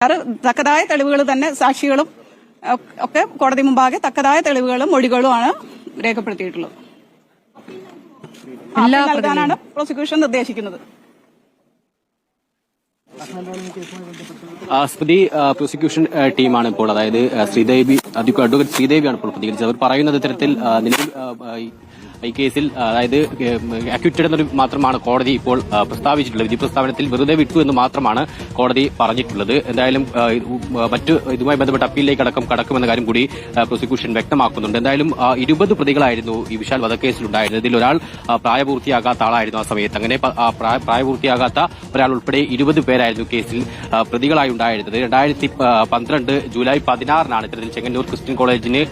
തക്കതായ തെളിവുകൾ തന്നെ സാക്ഷികളും ഒക്കെ കോടതി മുമ്പാകെ തക്കതായ തെളിവുകളും മൊഴികളുമാണ് രേഖപ്പെടുത്തിയിട്ടുള്ളത്. നൽകാനാണ് പ്രോസിക്യൂഷൻ നിർദ്ദേശിക്കുന്നത്. സ്മൃതി, പ്രോസിക്യൂഷൻ ടീമാണ് ഇപ്പോൾ, അതായത് അഡ്വക്കേറ്റ് ശ്രീദേവിയാണ് ഇപ്പോൾ പ്രതികരിച്ചത്. അവർ പറയുന്നത് ഇത്തരത്തിൽ നിലവിൽ ഈ കേസിൽ അതായത് അക്യൂറ്റഡ് എന്നൊരു മാത്രമാണ് കോടതി ഇപ്പോൾ പ്രസ്താവിച്ചിട്ടുള്ളത്. വിധി പ്രസ്താവനത്തിൽ വെറുതെ വിട്ടു എന്ന് മാത്രമാണ് കോടതി പറഞ്ഞിട്ടുള്ളത്. എന്തായാലും മറ്റ് ഇതുമായി ബന്ധപ്പെട്ട അപ്പീലിലേക്ക് കടക്കുമെന്ന കാര്യം കൂടി പ്രോസിക്യൂഷൻ വ്യക്തമാക്കുന്നുണ്ട്. എന്തായാലും 20 പ്രതികളായിരുന്നു ഈ വിശാൽ വധക്കേസിലുണ്ടായിരുന്നത്. ഇതിൽ ഒരാൾ പ്രായപൂർത്തിയാകാത്ത ആളായിരുന്നു ആ സമയത്ത്. അങ്ങനെ പ്രായപൂർത്തിയാകാത്ത ഒരാൾ ഉൾപ്പെടെ 20 പേരായിരുന്നു കേസിൽ പ്രതികളായി ഉണ്ടായിരുന്നത്. 2012 ജൂലൈ 16 ഇത്തരത്തിൽ ചെങ്ങന്നൂർ ക്രിസ്ത്യൻ കോളേജിന്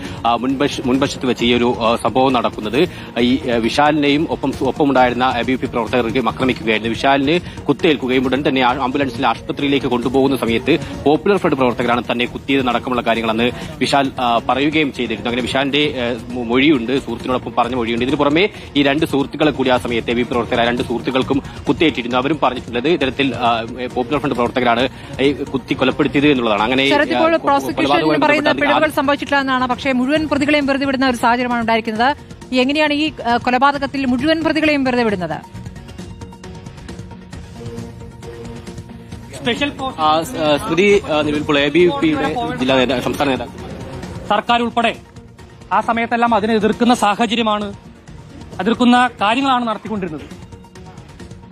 മുൻവശത്ത് വെച്ച് ഈ ഒരു സംഭവം നടക്കുന്നത്. ഈ വിശാലിനെയും ഒപ്പമുണ്ടായിരുന്ന ABVP പ്രവർത്തകർക്ക് ആക്രമിക്കുകയായിരുന്നു. വിശാലിന് കുത്തേൽക്കുകയും ഉടൻ തന്നെ ആംബുലൻസിൽ ആശുപത്രിയിലേക്ക് കൊണ്ടുപോകുന്ന സമയത്ത് പോപ്പുലർ ഫ്രണ്ട് പ്രവർത്തകരാണ് തന്നെ കുത്തിയത് അടക്കമുള്ള കാര്യങ്ങളെന്ന് വിശാൽ പറയുകയും ചെയ്തിരുന്നു. അങ്ങനെ വിശാലിന്റെ മൊഴിയുണ്ട്, സുഹൃത്തിനോടൊപ്പം പറഞ്ഞ മൊഴിയുണ്ട്. ഇതിനു പുറമെ ഈ 2 സുഹൃത്തുക്കളെ കൂടി ആ സമയത്ത് ABVP പ്രവർത്തകരായ 2 സുഹൃത്തുക്കൾക്കും കുത്തേറ്റിരുന്നു. അവരും പറഞ്ഞിട്ടുള്ളത് ഇത്തരത്തിൽ പോപ്പുലർ ഫ്രണ്ട് പ്രവർത്തകരാണ് കുത്തി കൊലപ്പെടുത്തിയത് എന്നുള്ളതാണ്. അങ്ങനെ പിഴവുകൾ സംഭവിച്ചിട്ടില്ല എന്നാണ്. പക്ഷേ മുഴുവൻ പ്രതികളെയും വെറുതെ വിടുന്ന ഒരു സാഹചര്യമാണ് ഉണ്ടായിരിക്കുന്നത്. എങ്ങനെയാണ് ഈ കൊലപാതകത്തിൽ മുഴുവൻ പ്രതികളെയും വെറുതെ വിടുന്നത്? സ്മൃതി, നിലവിൽ ABVPയുടെ ജില്ലാ സംസ്ഥാന നേതാക്കൾ, സർക്കാർ ഉൾപ്പെടെ ആ സമയത്തെല്ലാം അതിനെ എതിർക്കുന്ന സാഹചര്യമാണ്, എതിർക്കുന്ന കാര്യങ്ങളാണ് നടത്തിക്കൊണ്ടിരുന്നത്.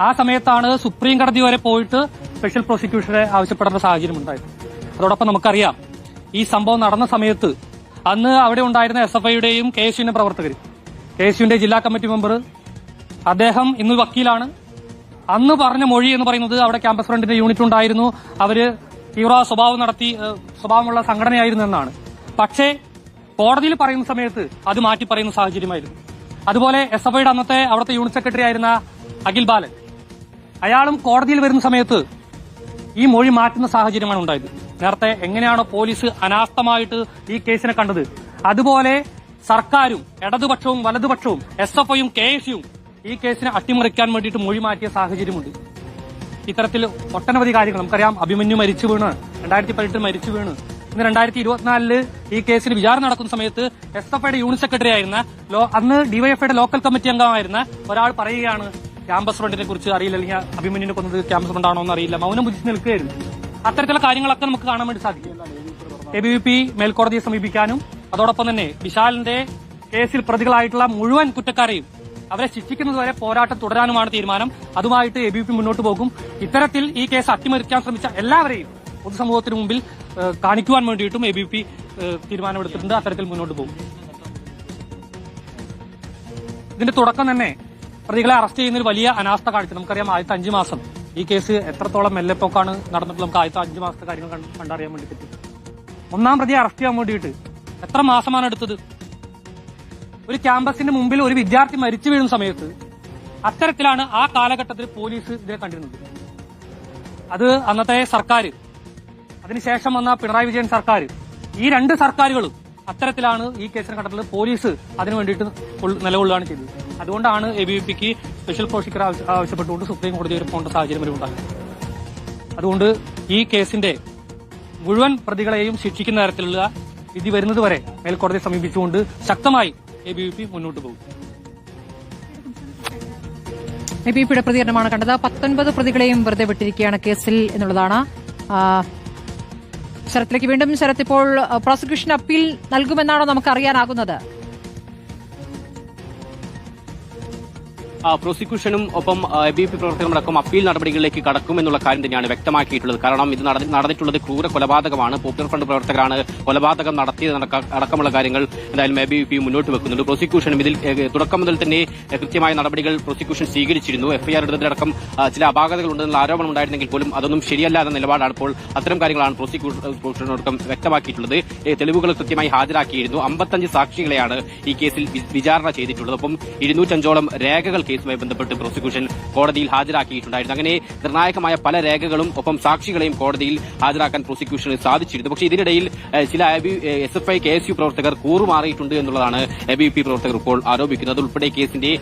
ആ സമയത്താണ് സുപ്രീം കോടതി വരെ പോയിട്ട് സ്പെഷ്യൽ പ്രോസിക്യൂഷനെ ആവശ്യപ്പെടേണ്ട സാഹചര്യം ഉണ്ടായത്. അതോടൊപ്പം നമുക്കറിയാം, ഈ സംഭവം നടന്ന സമയത്ത് അന്ന് അവിടെ ഉണ്ടായിരുന്ന SFIയുടെയും KSUവിന്റെ പ്രവർത്തകർ, KSUവിന്റെ ജില്ലാ കമ്മിറ്റി മെമ്പർ, അദ്ദേഹം ഇന്ന് വക്കീലാണ്. അന്ന് പറഞ്ഞ മൊഴി എന്ന് പറയുന്നത് അവിടെ ക്യാമ്പസ് ഫ്രണ്ടിന്റെ യൂണിറ്റ് ഉണ്ടായിരുന്നു, അവര് തീവ്ര സ്വഭാവമുള്ള സംഘടനയായിരുന്നു എന്നാണ്. പക്ഷേ കോടതിയിൽ പറയുന്ന സമയത്ത് അത് മാറ്റി പറയുന്ന സാഹചര്യമായിരുന്നു. അതുപോലെ SFIയുടെ അന്നത്തെ അവിടുത്തെ യൂണിറ്റ് സെക്രട്ടറി ആയിരുന്ന അഖിൽ ബാലൻ, അയാളും കോടതിയിൽ വരുന്ന സമയത്ത് ഈ മൊഴി മാറ്റുന്ന സാഹചര്യമാണ് ഉണ്ടായത്. നേരത്തെ എങ്ങനെയാണോ പോലീസ് അനാസ്ഥമായിട്ട് ഈ കേസിനെ കണ്ടത്, അതുപോലെ സർക്കാരും ഇടതുപക്ഷവും വലതുപക്ഷവും SFIയും KSUവും ഈ കേസിനെ അട്ടിമറിക്കാൻ വേണ്ടിയിട്ട് മൊഴി മാറ്റിയ സാഹചര്യമുണ്ട്. ഇത്തരത്തിൽ ഒട്ടനവധി കാര്യങ്ങൾ നമുക്കറിയാം. അഭിമന്യു മരിച്ചു വീണ്, 2018 മരിച്ചു വീണ്, ഇന്ന് 2024 ഈ കേസിന് വിചാരണ നടക്കുന്ന സമയത്ത് SFIയുടെ യൂണിറ്റ് സെക്രട്ടറി ആയിരുന്ന അന്ന് DYFIയുടെ ലോക്കൽ കമ്മിറ്റി അംഗമായിരുന്ന ഒരാൾ പറയുകയാണ്, ക്യാമ്പസ് ഫ്രണ്ടിനെ കുറിച്ച് അറിയില്ല, അല്ലെങ്കിൽ അഭിമന്യുവിനെ കൊന്നത് ക്യാമ്പസ് ഫ്രണ്ടാണോ എന്ന് അറിയില്ല, മൗനം ഭുജിച്ച് നിൽക്കുകയായിരുന്നു. അത്തരത്തിലുള്ള കാര്യങ്ങളൊക്കെ നമുക്ക് കാണാൻ വേണ്ടി സാധിക്കും. ABVP മേൽക്കോടതിയെ സമീപിക്കാനും അതോടൊപ്പം തന്നെ വിശാലിന്റെ കേസിൽ പ്രതികളായിട്ടുള്ള മുഴുവൻ കുറ്റക്കാരെയും അവരെ ശിക്ഷിക്കുന്നതുവരെ പോരാട്ടം തുടരാനുമാണ് തീരുമാനം. അതുമായിട്ട് ABVP മുന്നോട്ട് പോകും. ഇത്തരത്തിൽ ഈ കേസ് അട്ടിമറിക്കാൻ ശ്രമിച്ച എല്ലാവരെയും പൊതുസമൂഹത്തിന് മുമ്പിൽ കാണിക്കുവാൻ വേണ്ടിയിട്ടും ABVP തീരുമാനമെടുത്തിട്ടുണ്ട്. അത്തരത്തിൽ മുന്നോട്ട് പോകും. ഇതിന്റെ തുടക്കം തന്നെ പ്രതികളെ അറസ്റ്റ് ചെയ്യുന്നതിൽ വലിയ അനാസ്ഥ കാണിച്ചു. നമുക്കറിയാം, ആദ്യത്തെ 5 മാസം ഈ കേസ് എത്രത്തോളം മെല്ലെപ്പോക്കാണ് നടന്നിട്ടുള്ളത് നമുക്ക് ആദ്യത്തെ 5 മാസത്തെ കാര്യങ്ങൾ കണ്ടറിയാൻ വേണ്ടി പറ്റും. ഒന്നാം പ്രതിയെ അറസ്റ്റ് ചെയ്യാൻ വേണ്ടിയിട്ട് എത്ര മാസമാണ് എടുത്തത്? ഒരു ക്യാമ്പസിന്റെ മുമ്പിൽ ഒരു വിദ്യാർത്ഥി മരിച്ചു വീഴുന്ന സമയത്ത് അത്തരത്തിലാണ് ആ കാലഘട്ടത്തിൽ പോലീസ് ഇതിനെ കണ്ടിരുന്നത്. അത് അന്നത്തെ സർക്കാർ, അതിനുശേഷം വന്ന പിണറായി വിജയൻ സർക്കാർ, ഈ 2 സർക്കാരുകളും അത്തരത്തിലാണ് ഈ കേസിനെ കണ്ടിട്ടുള്ളത്. പോലീസ് അതിനു വേണ്ടിയിട്ട് നിലകൊള്ളുകയാണ് ചെയ്തത്. അതുകൊണ്ടാണ് ABVPക്ക് സ്പെഷ്യൽ പ്രോസിക്യൂട്ടർ ആവശ്യപ്പെട്ടുകൊണ്ട് സുപ്രീം കോടതി വരെ പോകേണ്ട സാഹചര്യം വരെ ഉണ്ടായത്. അതുകൊണ്ട് ഈ കേസിന്റെ മുഴുവൻ പ്രതികളെയും ശിക്ഷിക്കുന്ന തരത്തിലുള്ള വിധി വരുന്നതുവരെ മേൽക്കോടതിയെ സമീപിച്ചുകൊണ്ട് ശക്തമായി ABVP മുന്നോട്ട് പോകും. ABVPയുടെ പ്രതികരണമാണ് കണ്ടത്. 19 പ്രതികളെയും വെറുതെ വിട്ടിരിക്കുകയാണ് കേസിൽ എന്നുള്ളതാണ്. ശരത്തിലേക്ക് വീണ്ടും. ശരത്ത്, ഇപ്പോൾ പ്രോസിക്യൂഷൻ അപ്പീൽ നൽകുമെന്നാണോ നമുക്ക് അറിയാനാകുന്നത്? പ്രോസിക്യൂഷനും ഒപ്പം ABVP പ്രവർത്തകരടക്കം അപ്പീൽ നടപടികളിലേക്ക് കടക്കുമെന്നുള്ള കാര്യം തന്നെയാണ് വ്യക്തമാക്കിയിട്ടുള്ളത്. കാരണം ഇത് നടന്നിട്ടുള്ളത് ക്രൂര കൊലപാതകമാണ്. പോപ്പുലർ ഫ്രണ്ട് പ്രവർത്തകരാണ് കൊലപാതകം നടത്തിയത് അടക്കമുള്ള കാര്യങ്ങൾ എന്തായാലും ABVP മുന്നോട്ട് വെക്കുന്നുണ്ട്. പ്രോസിക്യൂഷനും ഇതിൽ തുടക്കം മുതൽ തന്നെ കൃത്യമായ നടപടികൾ പ്രോസിക്യൂഷൻ സ്വീകരിച്ചിരുന്നു. FIR എടുത്തതിലടക്കം ചില അപാകതകളുണ്ടെന്നുള്ള ആരോപണം ഉണ്ടായിരുന്നെങ്കിൽ പോലും അതൊന്നും ശരിയല്ല എന്ന നിലപാടാണ് ഇപ്പോൾ അത്തരം കാര്യങ്ങളാണ് പ്രോസിക്യൂഷനടക്കം വ്യക്തമാക്കിയിട്ടുള്ളത്. തെളിവുകൾ കൃത്യമായി ഹാജരാക്കിയിരുന്നു. 55 സാക്ഷികളെയാണ് ഈ കേസിൽ വിചാരണ ചെയ്തിട്ടുള്ളത്. ഒപ്പം 205ഓളം രേഖകൾ കേസുമായി ബന്ധപ്പെട്ട് പ്രോസിക്യൂഷൻ കോടതിയിൽ ഹാജരാക്കിയിട്ടുണ്ടായിരുന്നു. അങ്ങനെ നിർണായകമായ പല രേഖകളും ഒപ്പം സാക്ഷികളെയും കോടതിയിൽ ഹാജരാക്കാൻ പ്രോസിക്യൂഷന് സാധിച്ചിരുന്നു. പക്ഷേ ഇതിനിടയിൽ ചില SFI KSU പ്രവർത്തകർ കൂറുമാറിയിട്ടുണ്ട് എന്നുള്ളതാണ് ABVP പ്രവർത്തകർ ഇപ്പോൾ ആരോപിക്കുന്നത്. ഉൾപ്പെടെ കേസിന്റെ